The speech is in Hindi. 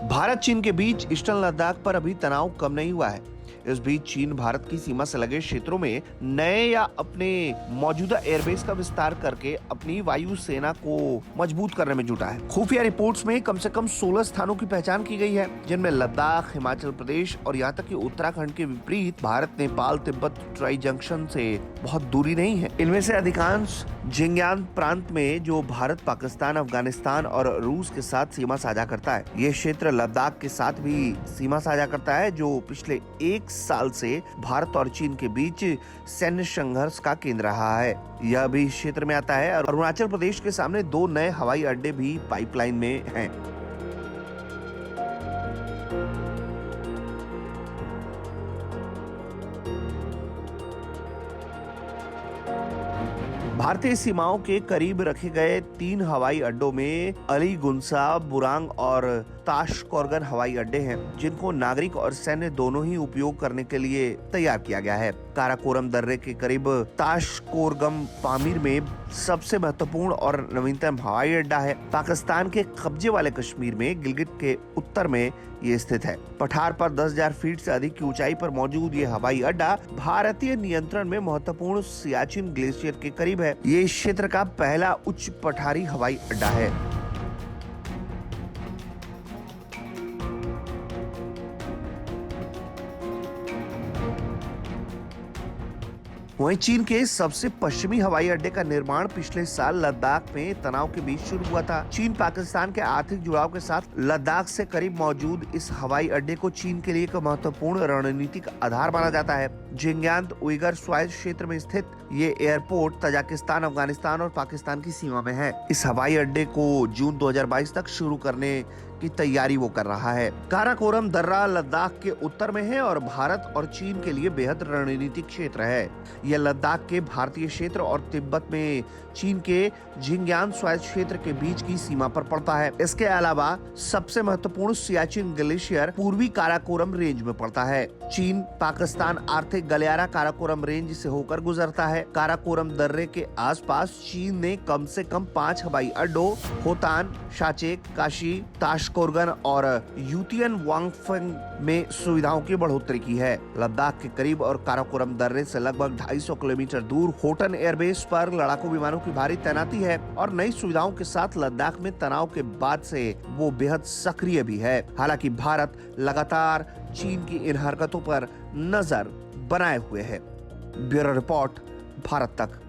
भारत चीन के बीच ईस्टर्न लद्दाख पर अभी तनाव कम नहीं हुआ है। इस बीच चीन भारत की सीमा से लगे क्षेत्रों में नए या अपने मौजूदा एयरबेस का विस्तार करके अपनी वायु सेना को मजबूत करने में जुटा है। खुफिया रिपोर्ट्स में कम से कम 16 स्थानों की पहचान की गई है, जिनमें लद्दाख, हिमाचल प्रदेश और यहाँ तक कि उत्तराखंड के विपरीत भारत नेपाल तिब्बत ट्राई जंक्शन से बहुत दूरी नहीं है। इनमें से अधिकांश जिंगयांग प्रांत में, जो भारत, पाकिस्तान, अफगानिस्तान और रूस के साथ सीमा साझा करता है। ये क्षेत्र लद्दाख के साथ भी सीमा साझा करता है, जो पिछले एक साल से भारत और चीन के बीच सैन्य संघर्ष का केंद्र रहा है। यह भी इस क्षेत्र में आता है। अरुणाचल प्रदेश के सामने 2 नए हवाई अड्डे भी पाइपलाइन में हैं। भारतीय सीमाओं के करीब रखे गए 3 हवाई अड्डों में अलीगुंसा, बुरांग और ताशकोरगन हवाई अड्डे हैं, जिनको नागरिक और सैन्य दोनों ही उपयोग करने के लिए तैयार किया गया है। काराकोरम दर्रे के करीब ताशकोरगम पामीर में सबसे महत्वपूर्ण और नवीनतम हवाई अड्डा है। पाकिस्तान के कब्जे वाले कश्मीर में गिलगित के उत्तर में ये स्थित है। पठार पर 10,000 फीट से अधिक की ऊंचाई पर मौजूद ये हवाई अड्डा भारतीय नियंत्रण में महत्वपूर्ण सियाचिन ग्लेशियर के करीब है। ये इस क्षेत्र का पहला उच्च पठारी हवाई अड्डा है। वहीं चीन के सबसे पश्चिमी हवाई अड्डे का निर्माण पिछले साल लद्दाख में तनाव के बीच शुरू हुआ था। चीन पाकिस्तान के आर्थिक जुड़ाव के साथ लद्दाख से करीब मौजूद इस हवाई अड्डे को चीन के लिए एक महत्वपूर्ण रणनीतिक आधार माना जाता है। जिंगयांग उइगर स्वायत्त क्षेत्र में स्थित ये एयरपोर्ट तजाकिस्तान, अफगानिस्तान और पाकिस्तान की सीमा में है। इस हवाई अड्डे को जून 2022 तक शुरू करने की तैयारी वो कर रहा है। काराकोरम दर्रा लद्दाख के उत्तर में है और भारत और चीन के लिए बेहद रणनीतिक क्षेत्र है। यह लद्दाख के भारतीय क्षेत्र और तिब्बत में चीन के जिंगयांग स्वायत्त क्षेत्र के बीच की सीमा पर पड़ता है। इसके अलावा सबसे महत्वपूर्ण सियाचिन ग्लेशियर पूर्वी काराकोरम रेंज में पड़ता है। चीन पाकिस्तान आर्थिक गलियारा काराकोरम रेंज से होकर गुजरता है। काराकोरम दर्रे के आसपास चीन ने कम से कम 5 हवाई अड्डों होतान, शाचेक, काशी, ताशकोरगन और यूतियन वांगफेंग में सुविधाओं की बढ़ोतरी की है। लद्दाख के करीब और काराकोरम दर्रे से लगभग 250 किलोमीटर दूर होटन एयरबेस पर लड़ाकू विमानों की भारी तैनाती है और नई सुविधाओं के साथ लद्दाख में तनाव के बाद से वो बेहद सक्रिय भी है। हालांकि भारत लगातार चीन की इन हरकतों पर नजर बनाए हुए है। ब्यूरो रिपोर्ट, भारत तक।